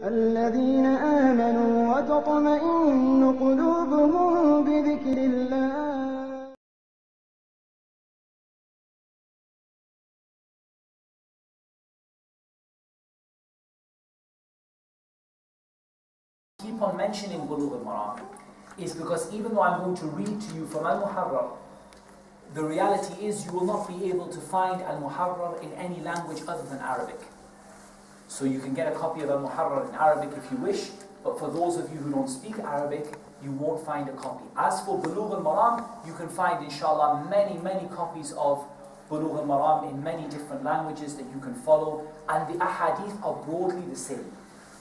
الذين آمنوا وتطمئن قلوبهم بذكر الله. Keep on mentioning Bulugh al-Maram is because even though I'm going to read to you from Al-Muharrar, the reality is you will not be able to find Al-Muharrar in any language other than Arabic. So you can get a copy of Al-Muharrar in Arabic if you wish, but for those of you who don't speak Arabic, you won't find a copy. As for Bulugh al-Maram, you can find inshallah many copies of Bulugh al-Maram in many different languages that you can follow, and the ahadith are broadly the same.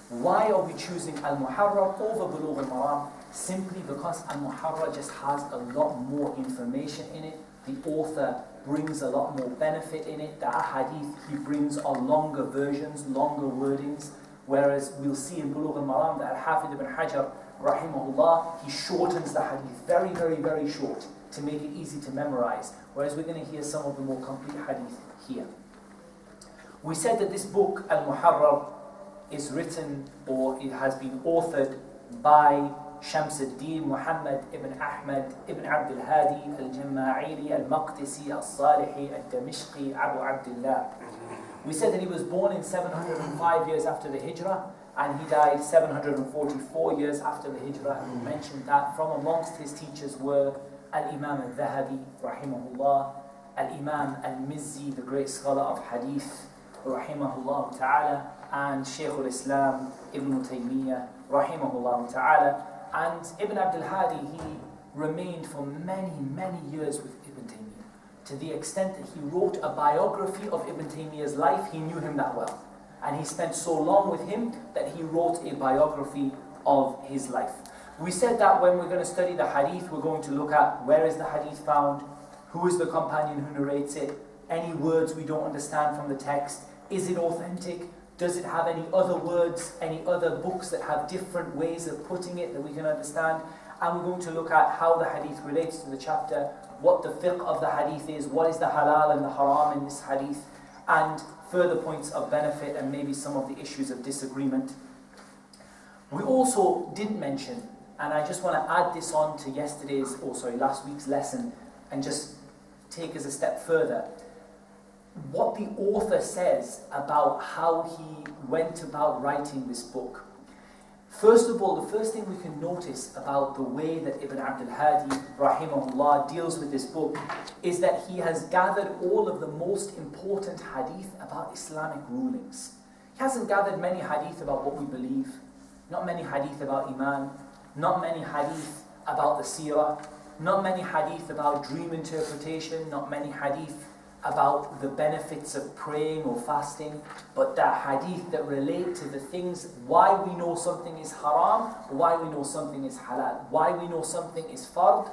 Why are we choosing Al-Muharrar over Bulugh al-Maram? Simply because Al-Muharrar just has a lot more information in it. The author brings a lot more benefit in it. The ahadith, he brings are longer versions, longer wordings. Whereas we'll see in Bulugh al-Maram that Al-Hafidh ibn Hajar, rahimahullah, he shortens the hadith very short to make it easy to memorize. Whereas we're going to hear some of the more complete hadith here. We said that this book, Al-Muharrar, is written, or it has been authored by Shamsuddin Muhammed ibn Ahmad ibn Abdul Hadi al-Jamma'ili al-Maqdisi al-Salihi al-Damishqi Abu Abdullah. We said that he was born in 705 years after the Hijrah, and he died 744 years after the Hijrah. And we mentioned that from amongst his teachers were Al-Imam al-Dhahabi, rahimahullah, Al-Imam al-Mizzi, the great scholar of Hadith, rahimahullah ta'ala, and Shaykh al-Islam Ibn Taymiyyah, rahimahullah ta'ala. And Ibn Abdul Hadi, he remained for many years with Ibn Taymiyyah, to the extent that he wrote a biography of Ibn Taymiyyah's life. He knew him that well, and he spent so long with him that he wrote a biography of his life. We said that when we're going to study the hadith, we're going to look at where is the hadith found, who is the companion who narrates it, any words we don't understand from the text, is it authentic, does it have any other words, any other books that have different ways of putting it that we can understand. And we're going to look at how the hadith relates to the chapter, what the fiqh of the hadith is, what is the halal and the haram in this hadith, and further points of benefit and maybe some of the issues of disagreement. We also didn't mention, and I just want to add this on to last week's lesson, and just take us a step further, what the author says about how he went about writing this book. First of all, the first thing we can notice about the way that Ibn Abdul Hadi, rahimahullah, deals with this book is that he has gathered all of the most important hadith about Islamic rulings. He hasn't gathered many hadith about what we believe, not many hadith about Iman, not many hadith about the seerah, not many hadith about dream interpretation, not many hadith about the benefits of praying or fasting, but the hadith that relate to the things why we know something is haram, why we know something is halal, why we know something is fard,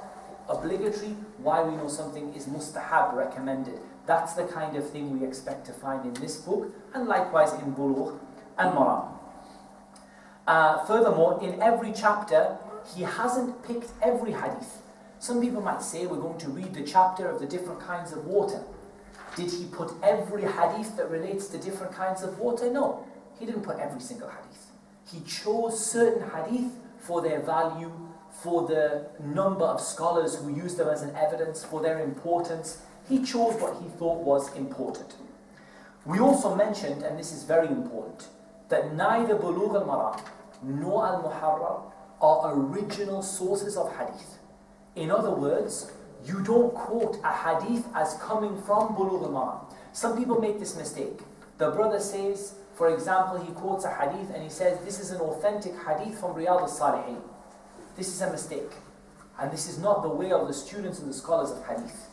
obligatory, why we know something is mustahab, recommended. That's the kind of thing we expect to find in this book, and likewise in Bulugh al-Maram. Furthermore, in every chapter, he hasn't picked every hadith. Some people might say we're going to read the chapter of the different kinds of water. Did he put every hadith that relates to different kinds of water? No, he didn't put every single hadith. He chose certain hadith for their value, for the number of scholars who use them as an evidence, for their importance. He chose what he thought was important. We also mentioned, and this is very important, that neither Bulugh al-Maram nor Al-Muharrar are original sources of hadith. In other words, you don't quote a hadith as coming from Bulugh al-Maram. Some people make this mistake. The brother says, for example, he quotes a hadith and he says, this is an authentic hadith from Riyadh al-Salihin. This is a mistake. And this is not the way of the students and the scholars of hadith.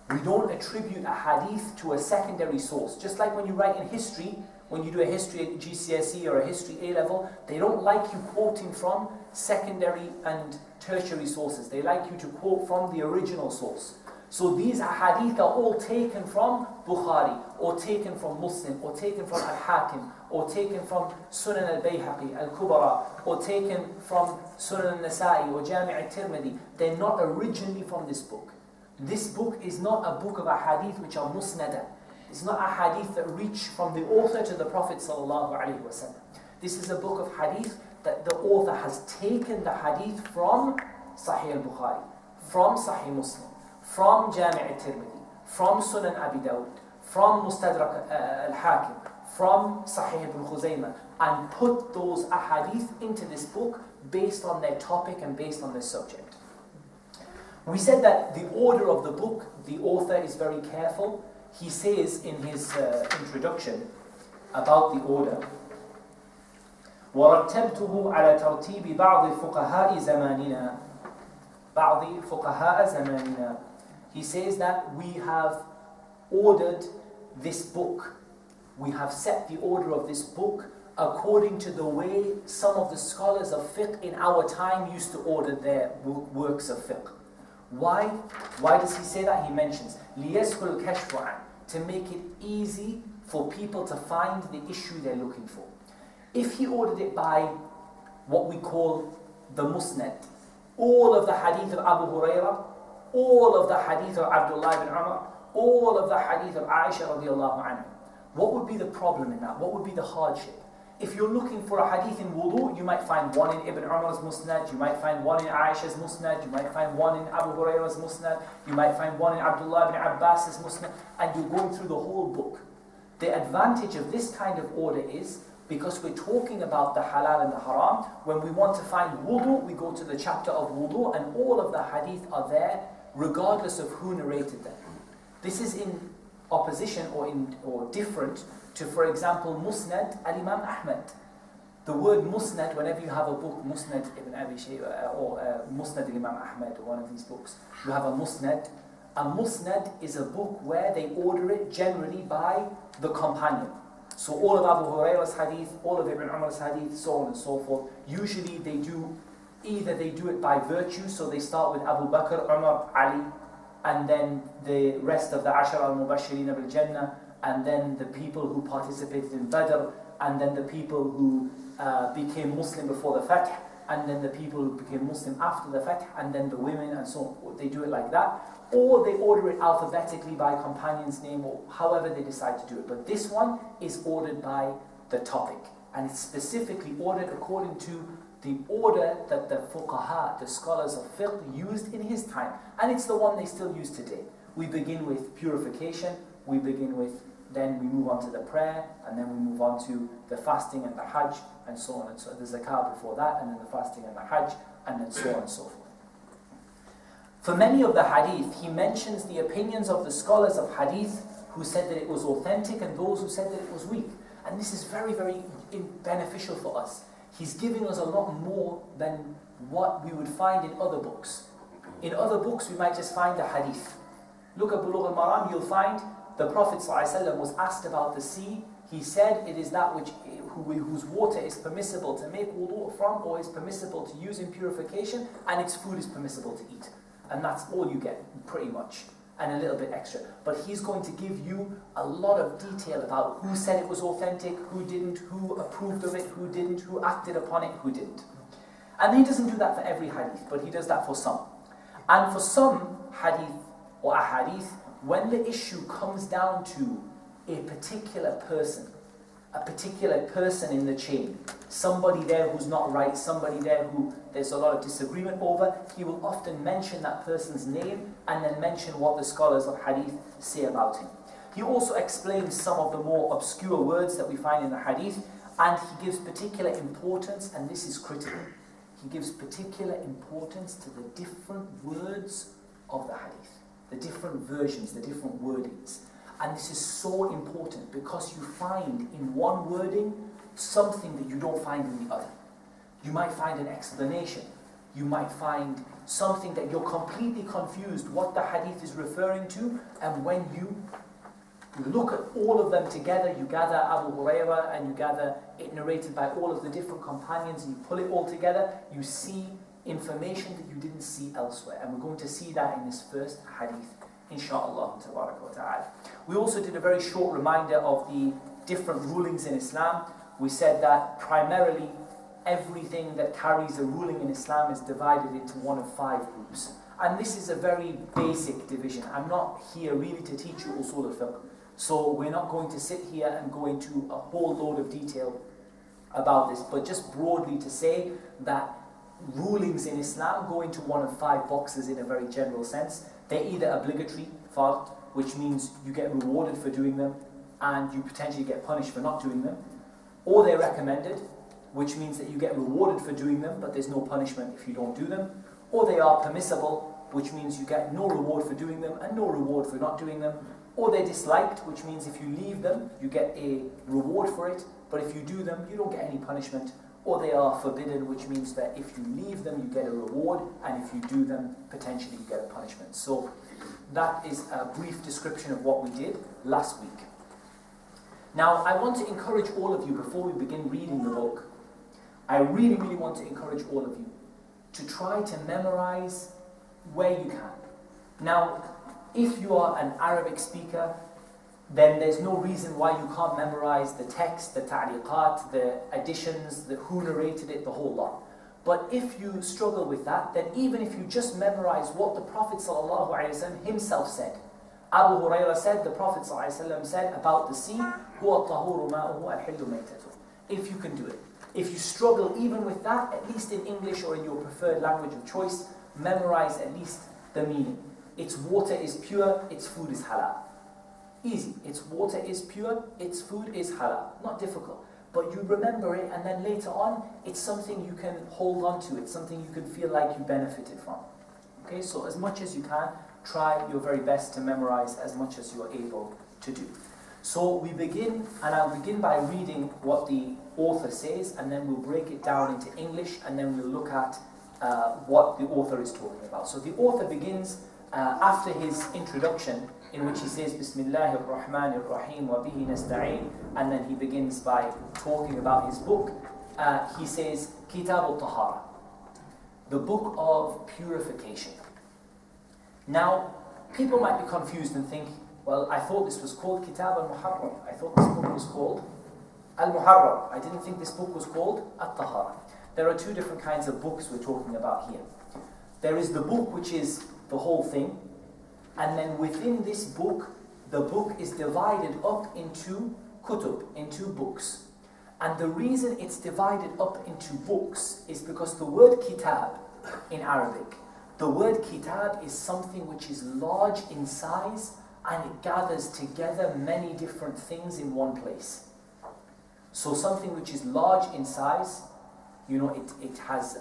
We don't attribute a hadith to a secondary source. Just like when you write in history, when you do a history at GCSE or a history A-level, they don't like you quoting from secondary and tertiary sources. They like you to quote from the original source. So these hadith are all taken from Bukhari, or taken from Muslim, or taken from Al-Hakim, or taken from Sunan al-Bayhaqi, Al-Kubara, or taken from Sunan al-Nasa'i, or Jami' al-Tirmidhi. They're not originally from this book. This book is not a book of hadith which are musnada. It's not a hadith that reach from the author to the Prophet sallallahu alaihi wasallam. This is a book of hadith that the author has taken the hadith from Sahih al-Bukhari, from Sahih Muslim, from Jami' al-Tirmidhi, from Sunan Abi Dawud, from Mustadrak al-Hakim, from Sahih ibn Khuzaymah, and put those ahadith into this book based on their topic and based on their subject. We said that the order of the book, the author is very careful. He says in his introduction about the order, وَرَتَّبْتُهُ عَلَى تَرْتِيبِ بَعْضِ فُقَهَاءِ زَمَانِنَا بَعْضِ فُقَهَاءَ زَمَانِنَا. He says that we have ordered this book, we have set the order of this book according to the way some of the scholars of fiqh in our time used to order their works of fiqh. Why? Why does he say that? He mentions لِيَسْهُلْ الْكَشْفُ عَنْ, to make it easy for people to find the issue they're looking for. If he ordered it by what we call the musnad, all of the hadith of Abu Hurairah, all of the hadith of Abdullah ibn Umar, all of the hadith of Aisha radiallahu anha, what would be the problem in that? What would be the hardship? If you're looking for a hadith in wudu, you might find one in Ibn Umar's musnad, you might find one in Aisha's musnad, you might find one in Abu Hurairah's musnad, you might find one in Abdullah ibn Abbas's musnad, and you're going through the whole book. The advantage of this kind of order is, because we're talking about the halal and the haram, when we want to find wudu, we go to the chapter of wudu, and all of the hadith are there, regardless of who narrated them. This is in opposition or different to, for example, Musnad al-Imam Ahmad. The word Musnad, whenever you have a book, Musnad ibn Abi Shayba or Musnad al-Imam Ahmad, or one of these books, you have a Musnad. A Musnad is a book where they order it generally by the companion. So all of Abu Hurairah's hadith, all of Ibn Umar's hadith, so on and so forth. Usually they do it by virtue, so they start with Abu Bakr, Umar, Ali, and then the rest of the Ashar al-Mubashirin bil-Jannah, and then the people who participated in Badr, and then the people who became Muslim before the Fath, and then the people who became Muslim after the Fath, and then the women, and so on. They do it like that. Or they order it alphabetically by companion's name, or however they decide to do it. But this one is ordered by the topic, and it's specifically ordered according to the order that the fuqaha, the scholars of fiqh, used in his time. And it's the one they still use today. We begin with purification, then we move on to the prayer, and then we move on to the fasting and the hajj, and so on and so on. The zakah before that, and then the fasting and the hajj, and then so on and so forth. For many of the hadith, he mentions the opinions of the scholars of hadith who said that it was authentic and those who said that it was weak. And this is very, very beneficial for us. He's giving us a lot more than what we would find in other books. In other books, we might just find the hadith. Look at Bulugh al-Maram, you'll find the Prophet ﷺ was asked about the sea. He said it is that whose water is permissible to make wudu from, or is permissible to use in purification, and its food is permissible to eat. And that's all you get, pretty much, and a little bit extra. But he's going to give you a lot of detail about who said it was authentic, who didn't, who approved of it, who didn't, who acted upon it, who didn't. And he doesn't do that for every hadith, but he does that for some. And for some hadith or ahadith, when the issue comes down to a particular person in the chain, somebody there who's not right, somebody there who there's a lot of disagreement over, he will often mention that person's name and then mention what the scholars of hadith say about him. He also explains some of the more obscure words that we find in the hadith, and he gives particular importance, and this is critical, he gives particular importance to the different words of the hadith, the different versions, the different wordings. And this is so important because you find in one wording something that you don't find in the other. You might find an explanation. You might find something that you're completely confused what the hadith is referring to, and when you look at all of them together, you gather Abu Hurairah and you gather it narrated by all of the different companions, and you pull it all together, you see information that you didn't see elsewhere. And we're going to see that in this first hadith, inshaAllah tabaraka wa ta'ala. We also did a very short reminder of the different rulings in Islam. We said that primarily everything that carries a ruling in Islam is divided into one of 5 groups. And this is a very basic division. I'm not here really to teach you usul al-fiqh. So we're not going to sit here and go into a whole load of detail about this, but just broadly to say that rulings in Islam go into one of 5 boxes in a very general sense. They're either obligatory, fard, which means you get rewarded for doing them and you potentially get punished for not doing them, or they're recommended, which means that you get rewarded for doing them but there's no punishment if you don't do them, or they are permissible, which means you get no reward for doing them and no reward for not doing them, or they're disliked, which means if you leave them you get a reward for it, but if you do them you don't get any punishment, or they are forbidden, which means that if you leave them you get a reward, and if you do them potentially you get a punishment. So that is a brief description of what we did last week. Now I want to encourage all of you, before we begin reading the book, I really want to encourage all of you to try to memorize where you can. Now, if you are an Arabic speaker, then there's no reason why you can't memorize the text, the ta'liqat, the additions, the who narrated it, the whole lot. But if you struggle with that, then even if you just memorize what the Prophet ﷺ himself said. Abu Hurairah said, the Prophet ﷺ said about the sea, هُوَ الطَّهُورُ مَاؤُهُ الْحِلُّ مَيْتَتُهُ. If you can do it. If you struggle even with that, at least in English or in your preferred language of choice, memorize at least the meaning. Its water is pure, its food is halal. Easy. Its water is pure, its food is halal. Not difficult. But you remember it, and then later on, it's something you can hold on to. It's something you can feel like you benefited from. Okay, so as much as you can, try your very best to memorize as much as you are able to do. So we begin, and I'll begin by reading what the author says, and then we'll break it down into English, and then we'll look at what the author is talking about. So the author begins after his introduction, in which he says, Bismillahir Rahmanir Rahim wa bihi nasta'in, and then he begins by talking about his book. He says, Kitab al-Taharah, the book of purification. Now, people might be confused and think, well, I thought this was called Kitab al-Muharram. I thought this book was called Al-Muharram. I didn't think this book was called At-Taharah. There are 2 different kinds of books we're talking about here. There is the book which is the whole thing, and then within this book, the book is divided up into kutub, into books. And the reason it's divided up into books is because the word kitab in Arabic, the word kitab is something which is large in size and it gathers together many different things in one place. So something which is large in size, you know, it has,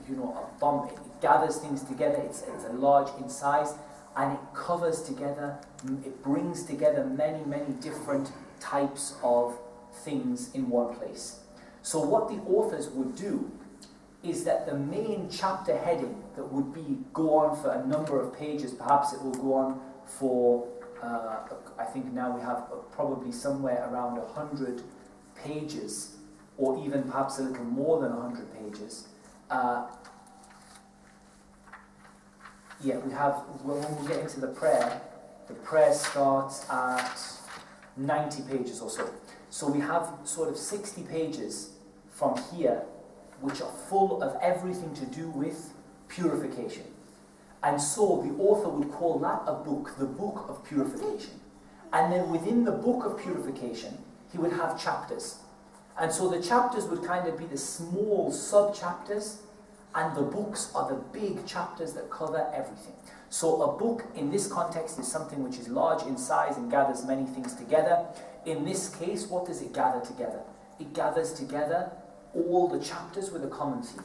you know, a bump, it gathers things together, it's a large in size, and it covers together, it brings together many different types of things in one place. So what the authors would do is that the main chapter heading that would go on for a number of pages, perhaps it will go on for, I think now we have probably somewhere around 100 pages, or even perhaps a little more than 100 pages. Yeah, we have, when we get into the prayer starts at 90 pages or so. So we have sort of 60 pages from here which are full of everything to do with purification. And so the author would call that a book, the book of purification. And then within the book of purification, he would have chapters. And so the chapters would kind of be the small sub-chapters, and the books are the big chapters that cover everything. So a book in this context is something which is large in size and gathers many things together. In this case, what does it gather together? It gathers together all the chapters with a common theme.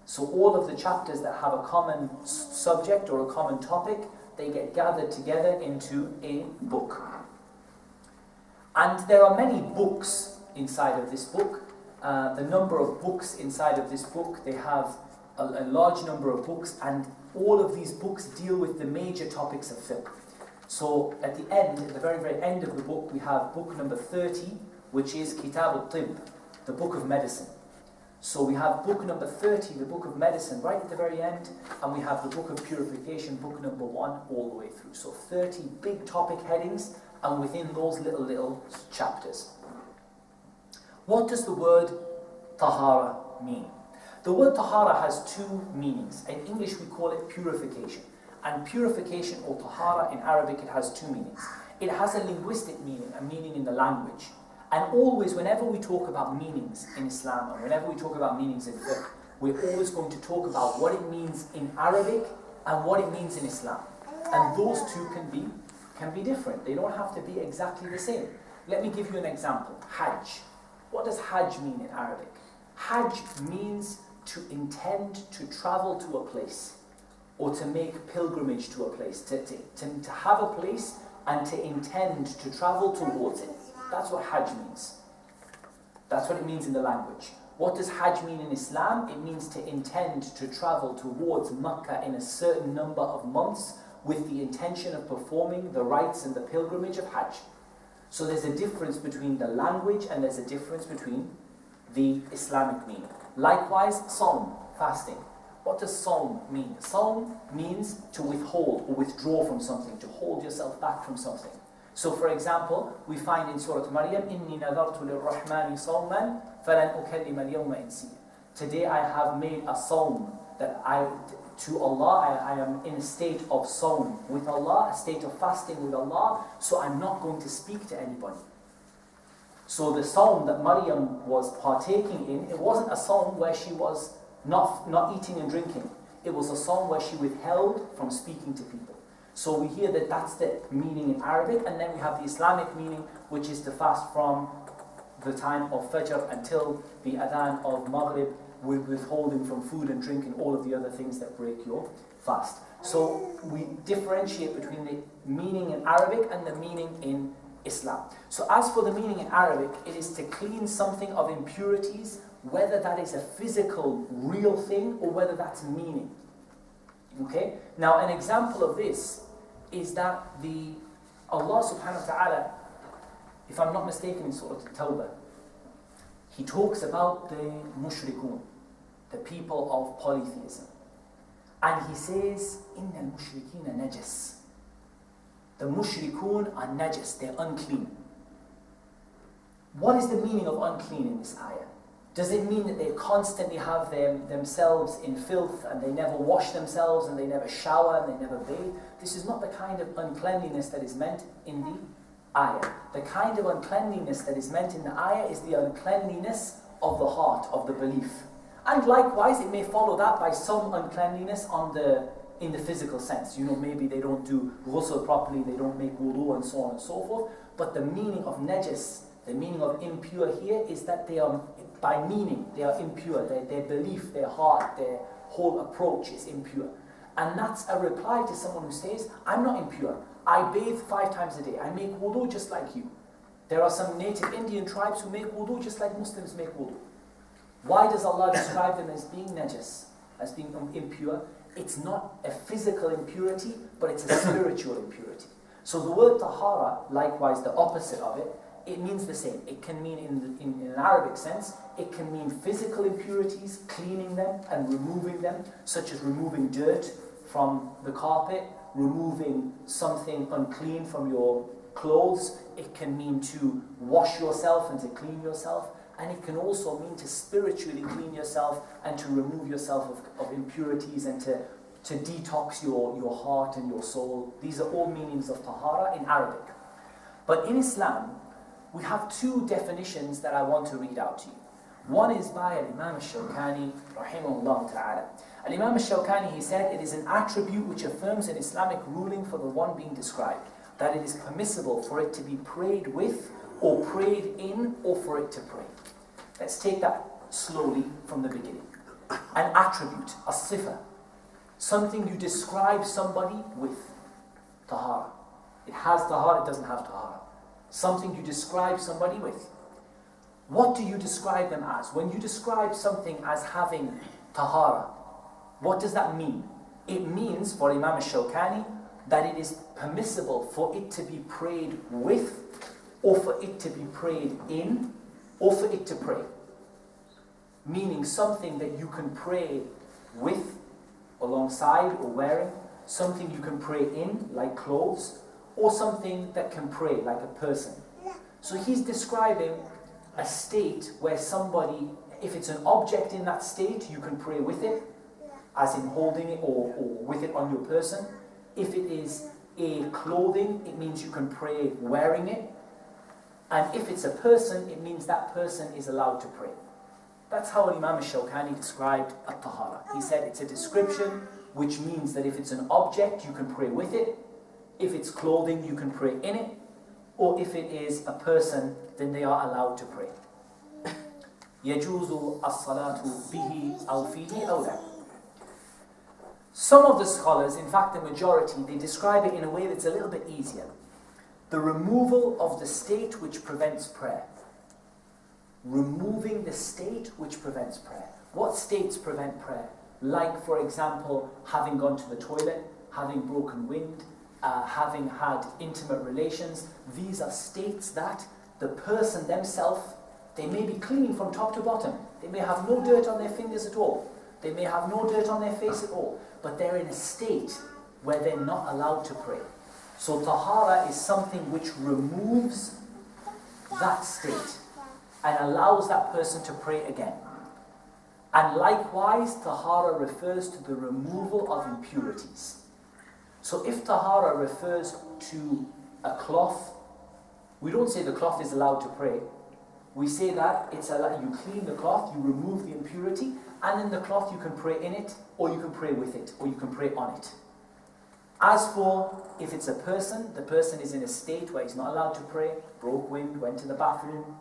So all of the chapters that have a common subject or a common topic, they get gathered together into a book. And there are many books inside of this book. The number of books inside of this book, they have a large number of books, and all of these books deal with the major topics of fiqh. So at the end, at the very end of the book, we have book number 30, which is Kitab al-Tib, the book of medicine. So we have book number 30, the book of medicine, right at the very end, and we have the book of purification, book number 1, all the way through. So 30 big topic headings, and within those little chapters. What does the word taharah mean? The word tahara has 2 meanings. In English we call it purification. And purification or tahara in Arabic, it has 2 meanings. It has a linguistic meaning, a meaning in the language. And always, whenever we talk about meanings in Islam, and whenever we talk about meanings in fiqh, we're always going to talk about what it means in Arabic and what it means in Islam. And those two can be different. They don't have to be exactly the same. Let me give you an example. Hajj. What does Hajj mean in Arabic? Hajj means to intend to travel to a place, or to make pilgrimage to a place, to have a place and to intend to travel towards it. That's what Hajj means. That's what it means in the language. What does Hajj mean in Islam? It means to intend to travel towards Makkah in a certain number of months with the intention of performing the rites and the pilgrimage of Hajj. So there's a difference between the language and there's a difference between the Islamic meaning. Likewise, Sawm, fasting. What does Sawm mean? Sawm means to withhold or withdraw from something, to hold yourself back from something. So for example, we find in Surah Maryam, إِنِّي نَذَرْتُ لِلرَّحْمَنِ صَوْمًا فَلَنْ أُكَلِّمَ الْيَوْمَ إِنسِيًّا. Today I have made a Sawm, that to Allah, I am in a state of Sawm with Allah, a state of fasting with Allah, so I'm not going to speak to anybody. So the Sawm that Maryam was partaking in, it wasn't a Sawm where she was not eating and drinking. It was a Sawm where she withheld from speaking to people. So we hear that that's the meaning in Arabic, and then we have the Islamic meaning, which is to fast from the time of Fajr until the Adhan of Maghrib, with withholding from food and drink and all of the other things that break your fast. So we differentiate between the meaning in Arabic and the meaning in Islam. So as for the meaning in Arabic, it is to clean something of impurities, whether that is a physical, real thing, or whether that's meaning. Okay? Now an example of this is that Allah subhanahu wa ta'ala, if I'm not mistaken, in Surah At-Tawbah, He talks about the mushrikun, the people of polytheism. And He says, إِنَّ الْمُشْرِكِينَ نَجَسٌ. The mushrikun are najas, they're unclean. What is the meaning of unclean in this ayah? Does it mean that they constantly have themselves in filth and they never wash themselves and they never shower and they never bathe? This is not the kind of uncleanliness that is meant in the ayah. The kind of uncleanliness that is meant in the ayah is the uncleanliness of the heart, of the belief. And likewise, it may follow that by some uncleanliness in the physical sense. You know, maybe they don't do ghusl properly, they don't make wudu and so on and so forth. But the meaning of najas, the meaning of impure here is that they are, by meaning, they are impure. Their belief, their heart, their whole approach is impure. And that's a reply to someone who says, I'm not impure. I bathe 5 times a day. I make wudu just like you. There are some native Indian tribes who make wudu just like Muslims make wudu. Why does Allah describe them as being najas, as being impure? It's not a physical impurity, but it's a spiritual impurity. So the word taharah, likewise the opposite of it, it means the same. It can mean, in an Arabic sense, it can mean physical impurities, cleaning them and removing them, such as removing dirt from the carpet, removing something unclean from your clothes. It can mean to wash yourself and to clean yourself. And it can also mean to spiritually clean yourself and to remove yourself of impurities and to detox your heart and your soul. These are all meanings of tahara in Arabic. But in Islam, we have 2 definitions that I want to read out to you. One is by Imam al-Shawkani, rahimahullah ta'ala. Imam al-Shawkani, he said, it is an attribute which affirms an Islamic ruling for the one being described, that it is permissible for it to be prayed with, or prayed in, or for it to pray. Let's take that slowly from the beginning. An attribute, a sifa, something you describe somebody with, tahara. It has tahara, it doesn't have tahara. Something you describe somebody with. What do you describe them as? When you describe something as having tahara, what does that mean? It means, for Imam al-Shawkani, that it is permissible for it to be prayed with, or for it to be prayed in, or for it to pray. Meaning something that you can pray with, alongside or wearing, something you can pray in, like clothes, or something that can pray, like a person. So he's describing a state where somebody, if it's an object in that state, you can pray with it, as in holding it or with it on your person. If it is a clothing, it means you can pray wearing it. And if it's a person, it means that person is allowed to pray. That's how Imam al-Shawkani described at-taharah. He said it's a description which means that if it's an object, you can pray with it. If it's clothing, you can pray in it. Or if it is a person, then they are allowed to pray. يَجُوزُ الصَّلَاةُ بِهِ أَوْ فِيهِ أَوْ لَا. Some of the scholars, in fact the majority, they describe it in a way that's a little bit easier. The removal of the state which prevents prayer. Removing the state which prevents prayer. What states prevent prayer? Like, for example, having gone to the toilet, having broken wind, having had intimate relations. These are states that the person themselves, they may be clean from top to bottom. They may have no dirt on their fingers at all. They may have no dirt on their face at all. But they're in a state where they're not allowed to pray. So taharah is something which removes that state and allows that person to pray again. And likewise, tahara refers to the removal of impurities. So if tahara refers to a cloth, we don't say the cloth is allowed to pray. We say that it's allowed, you clean the cloth, you remove the impurity, and in the cloth you can pray in it, or you can pray with it, or you can pray on it. As for if it's a person, the person is in a state where he's not allowed to pray, broke wind, went to the bathroom,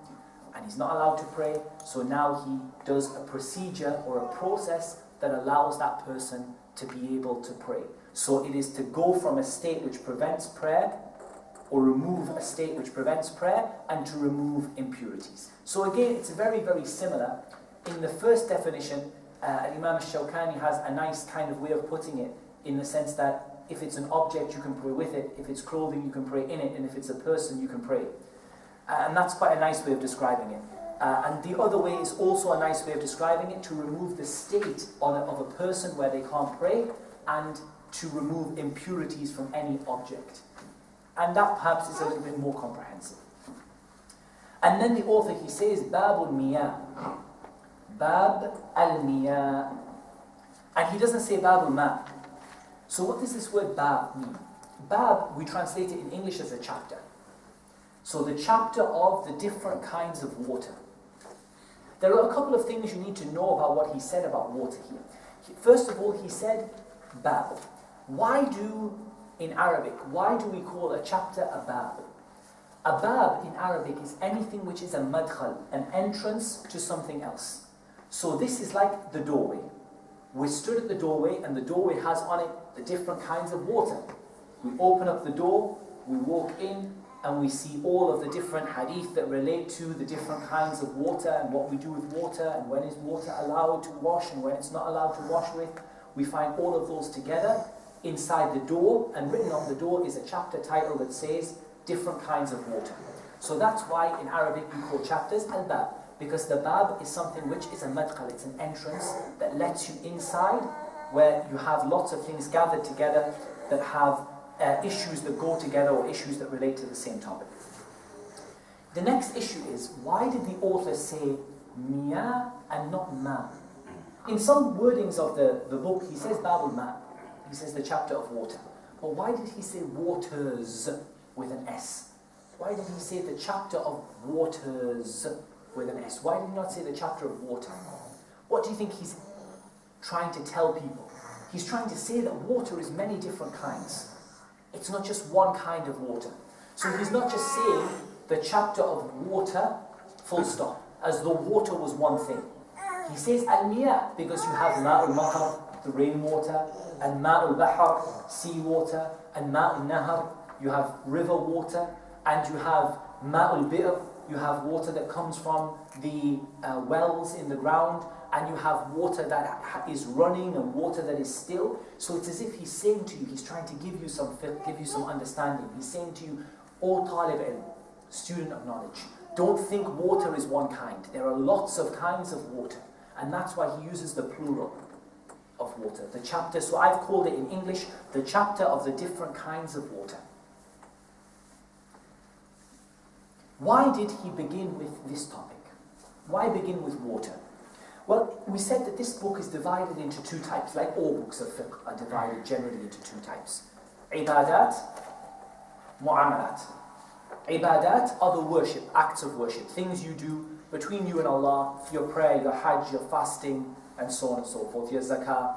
and he's not allowed to pray, so now he does a procedure or a process that allows that person to be able to pray. So it is to go from a state which prevents prayer, or remove a state which prevents prayer, and to remove impurities. So again, it's very, very similar. In the first definition, Imam al-Shawkani has a nice kind of way of putting it, in the sense that if it's an object, you can pray with it, if it's clothing, you can pray in it, and if it's a person, you can pray. And that's quite a nice way of describing it. And the other way is also a nice way of describing it, to remove the state of a person where they can't pray, and to remove impurities from any object. And that perhaps is a little bit more comprehensive. And then the author, he says, Bab al-Miyah. Bab al-Miyah. And he doesn't say Bab al-Ma. So what does this word Bab mean? Bab, we translate it in English as a chapter. So the chapter of the different kinds of water. There are a couple of things you need to know about what he said about water here. First of all, he said Bab. In Arabic, why do we call a chapter a Bab? A Bab in Arabic is anything which is a madkhal, an entrance to something else. So this is like the doorway. We stood at the doorway, and the doorway has on it the different kinds of water. We open up the door, we walk in, and we see all of the different hadith that relate to the different kinds of water, and what we do with water, and when is water allowed to wash, and when it's not allowed to wash with. We find all of those together inside the door, and written on the door is a chapter title that says different kinds of water. So that's why in Arabic we call chapters al-Bab, because the Bab is something which is a madkhal, it's an entrance that lets you inside, where you have lots of things gathered together that have issues that go together, or issues that relate to the same topic. The next issue is, why did the author say Miyah and not Ma? In some wordings of the book, he says Bab al-Ma. He says the chapter of water. But why did he say waters with an S? Why did he say the chapter of waters with an S? Why did he not say the chapter of water? What do you think he's trying to tell people? He's trying to say that water is many different kinds. It's not just one kind of water. So he's not just saying the chapter of water, full stop, as though water was one thing. He says al-miyah, because you have ma'ul matar, the rainwater, and ma'ul bahar, sea water, and ma'ul nahar, you have river water, and you have ma'ul bi'r, you have water that comes from the wells in the ground, and you have water that is running and water that is still. So it's as if he's saying to you, he's trying to give you some fiqh, give you some understanding. He's saying to you, O talib ilm, student of knowledge, don't think water is one kind. There are lots of kinds of water. And that's why he uses the plural of water. The chapter, so I've called it in English, the chapter of the different kinds of water. Why did he begin with this topic? Why begin with water? Well, we said that this book is divided into two types, like all books of fiqh are divided generally into two types. Ibadat, mu'amalat. Ibadat are the worship, acts of worship, things you do between you and Allah, your prayer, your hajj, your fasting, and so on and so forth, your zakah.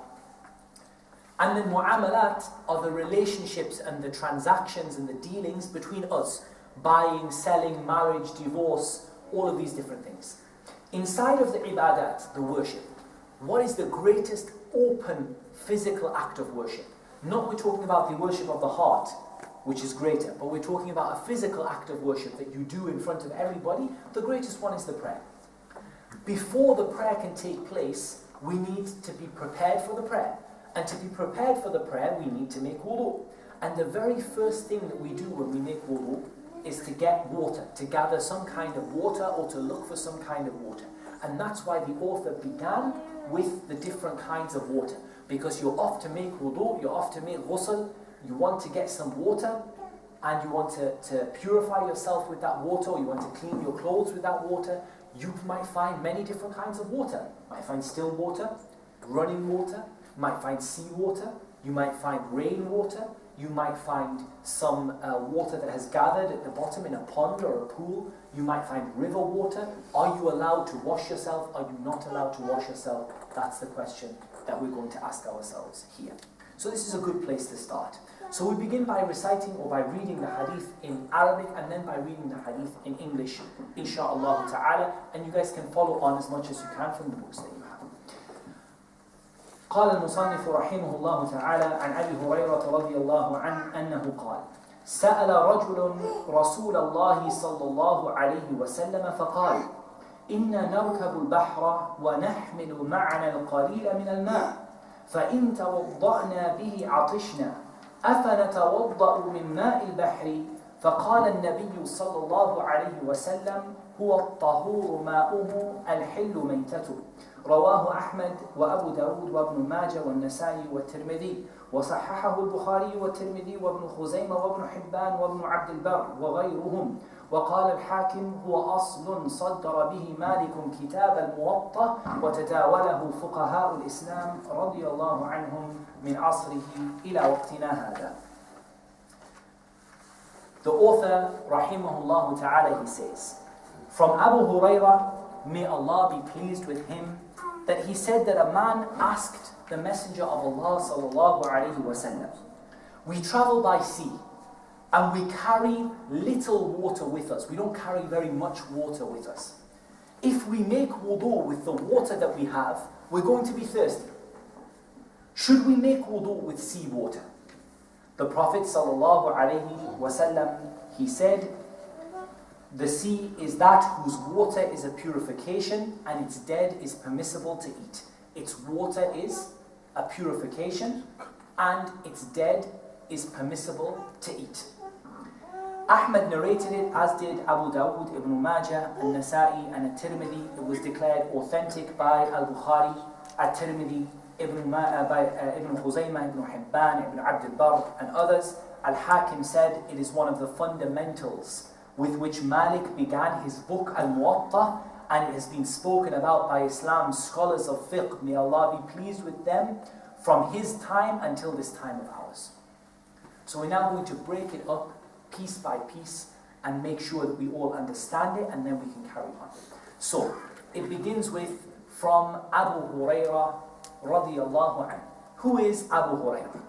And then mu'amalat are the relationships and the transactions and the dealings between us, buying, selling, marriage, divorce, all of these different things. Inside of the ibadat, the worship, what is the greatest open physical act of worship? Not we're talking about the worship of the heart, which is greater, but we're talking about a physical act of worship that you do in front of everybody. The greatest one is the prayer. Before the prayer can take place, we need to be prepared for the prayer. And to be prepared for the prayer, we need to make wudu. And the very first thing that we do when we make wudu is to get water, to gather some kind of water or to look for some kind of water. And that's why the author began with the different kinds of water. Because you're off to make wudu, you're off to make ghusl, you want to get some water, and you want to purify yourself with that water, or you want to clean your clothes with that water. You might find many different kinds of water. You might find still water, running water, you might find seawater, you might find rainwater, you might find some water that has gathered at the bottom in a pond or a pool, you might find river water. Are you allowed to wash yourself? Are you not allowed to wash yourself? That's the question that we're going to ask ourselves here. So this is a good place to start. So we begin by reciting or by reading the hadith in Arabic and then by reading the hadith in English, insha'Allah ta'ala, and you guys can follow on as much as you can from the books that you have. قال المصنف رحمه الله تعالى عن أبي هريرة رضي الله عنه أنه قال سأل رجل رسول الله صلى الله عليه وسلم فقال إنا نركب البحر ونحمل معنا القليل من الماء فإن توضأنا به عطشنا أفنتوضأ من ماء البحر فقال النبي صلى الله عليه وسلم هو الطهور ماؤه الحل ميتته رواه أحمد وأبو داود وابن ماجه والنسائي والترمذي وصححه البخاري والترمذي وابن خزيمة وابن حبان وابن عبد البر وغيرهم وقال الحاكم هو أصل صدر به مالك كتاب الموطأ وتداوله فقهاء الإسلام رضي الله عنهم من عصره إلى وقتنا هذا. The author, rahimahullah ta'ala, he says, from Abu Hurairah, may Allah be pleased with him, that he said that a man asked the Messenger of Allah sallallahu alayhi wa sallam, we travel by sea and we carry little water with us. We don't carry very much water with us. If we make wudu with the water that we have, we're going to be thirsty. Should we make wudu with sea water? The Prophet sallallahu alayhi wa sallam, he said, the sea is that whose water is a purification and its dead is permissible to eat. Its water is a purification and its dead is permissible to eat. Ahmad narrated it, as did Abu Dawud, Ibn Majah, Al-Nasa'i and Al-Tirmidhi. It was declared authentic by Al-Bukhari, Al-Tirmidhi, by Ibn Khuzaymah, Ibn Hibban, Ibn Abd al-Barr and others. Al-Hakim said it is one of the fundamentals with which Malik began his book Al-Muwatta, and it has been spoken about by Islam's scholars of fiqh, may Allah be pleased with them, from his time until this time of ours. So we're now going to break it up piece by piece and make sure that we all understand it, and then we can carry on. So it begins with from Abu Hurairah radiyallahu anhu. Who is Abu Hurairah?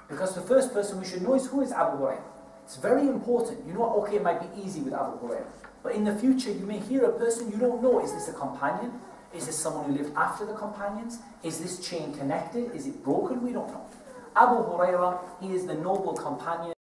Because the first person we should know is who is Abu Hurairah. It's very important. You know what? Okay, it might be easy with Abu Hurairah, but in the future you may hear a person you don't know. Is this a companion? Is this someone who lived after the companions? Is this chain connected? Is it broken? We don't know. Abu Hurairah, he is the noble companion